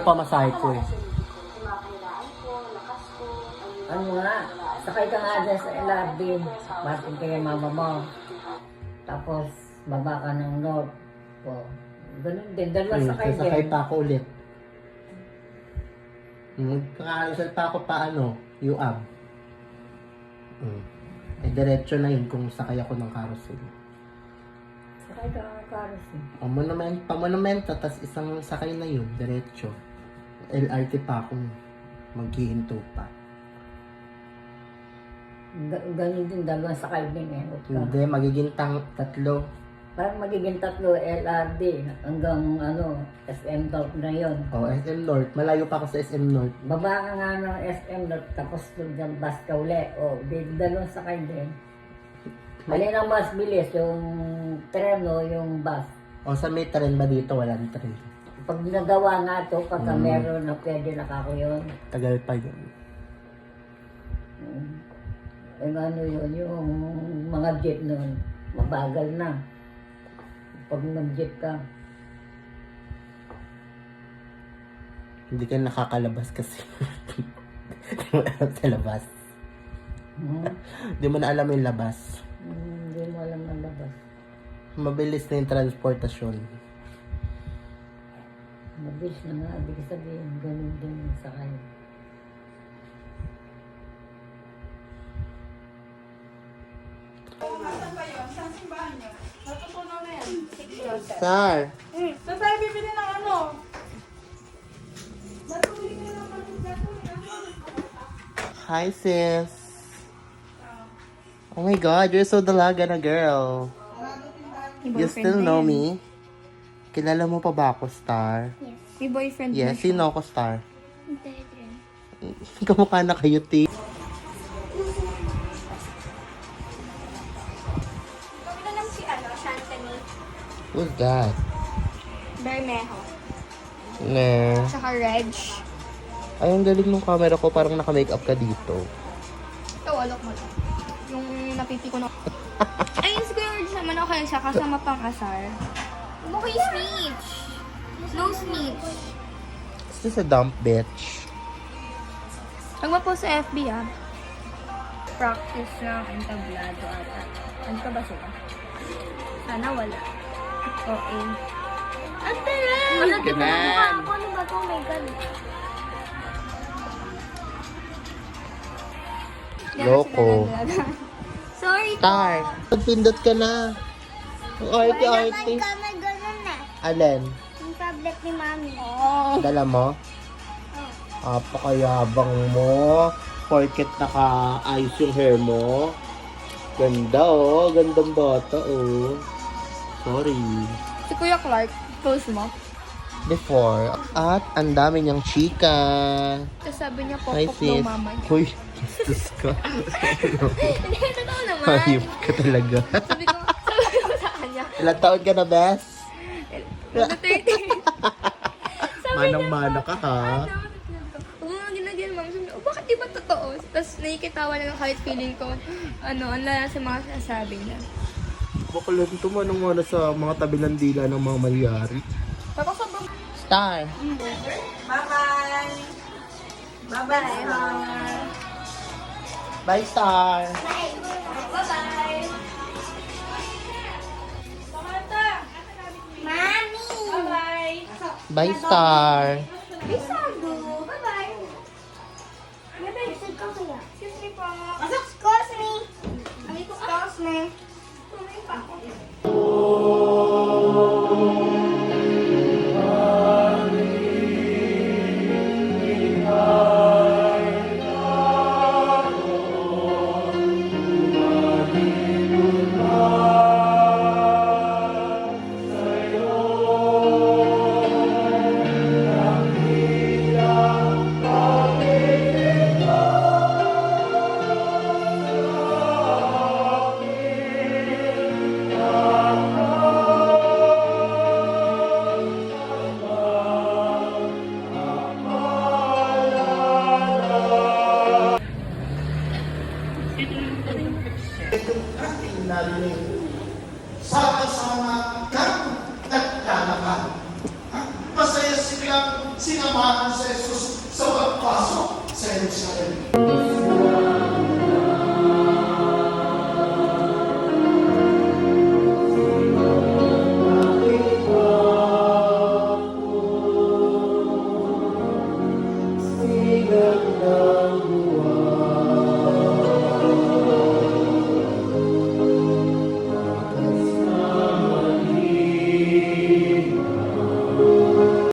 sobrang pamasahe ko eh. Ano nga, sakay ka nga dyan sa LRB, batin kay mama mo. Tapos, baba ka ng north. O, ganun din, dalawa sakay Sasakay din. pa ako ulit. Magkakalasal pa ako paano? UAM. Diretso na yun kung sakay ako ng carousel. Sakay ka ng carousel. Pamonumento, tas isang sakay na yun, diretso. LRT pa akong maghihinto pa. Ganun din, dalawang sakay din eh. Hindi, magiging tatlo. Parang magiging tatlo LRD hanggang SM North na yon. SM North. Malayo pa ako sa SM North. Baba ka nga ng SM North tapos doon dyan bus ka uli. Dalawang sakay din. Alin ang mas bilis, yung tren o yung bus? Sa may tren ba dito? Walang tren. Pag ginagawa nga ito, pagka meron na pwede nakako yun. Tagal pa yun. Yun, yung mga jeep nun, mabagal na. Pag nag-jeep ka. Hindi ka nakakalabas kasi. Hindi mo alam sa labas. Hindi mo na alam yung labas. Hindi mo alam ang labas. Mabilis na yung transportasyon. Mabilis na nga, ibig sabihin, ganun din yung sakay. Saan ba yun? Saan simbahan nyo? Natutunaw na yan. Sir! Saan tayo bibili ng ano? Natuli ka naman. Hi sis! Oh my god, you're so dalaga na girl. You still know me? Kilala mo pa ba ako, Star? Yes. May boyfriend Yes, na siya. sino ako, Star? Hindi rin. Kamukha na kayo, T. Kami na lang si Shantani. Who's that? Bermejo. Nah. Tsaka Reg. Ay, ang galing ng camera ko. Parang naka-makeup ka dito. Ito, walok mo lang. Yung napipi ko na. Ayun, si Kuya Reg naman okay siya kasama pang asar. Okay, snitch. No snitch. Is this a dump bitch? Huwag mo po sa FB Practice ng entablado ata. Ano ka ba sila? Sana wala. Okay. Ang taray! Wala din na mukha ako. Ano ba ito? Oh my God. Loko. Sorry po. Star, pindot ka na. Ang arte-arte. May ganun na. Alin? Yung tablet ni Mami. Dala mo? Apakayabang mo. Porket naka-ayos yung hair mo. Ganda oh. Gandang bata oh. Sorry. Si Kuya Clark, close mo. Before. At ang dami niyang chika. Tapos sabi niya, Hi pokpok daw sis. mama niya. Uy, gistos ka. Hindi, totoo naman. Hayop ka talaga. Sabi ko sa kanya, Ilang taon ka na, Bes? Number 30. Manang-mana ka ha. Oo nga, ginagyan mami. Sabi niya, bakit di ba totoo? Tapos nakikitawa na lang kahit feeling ko, ang lala sa mga sinasabi niya. Bakla dito manang-mana sa mga tabi ng dila ng mga malyari. Tapos sobrang... Star. Bye-bye! Bye-bye! Bye, Star. Bye-bye! Samantha! Mami! Bye-bye! Bye, Star. Bisado! Bye-bye! Bye-bye! Saan ka kaya? Excuse me po. Pasok! Excuse me! Excuse me! Tuloy pa ako. kapaharan sa Jesus sa pagpasok sa Jerusalem.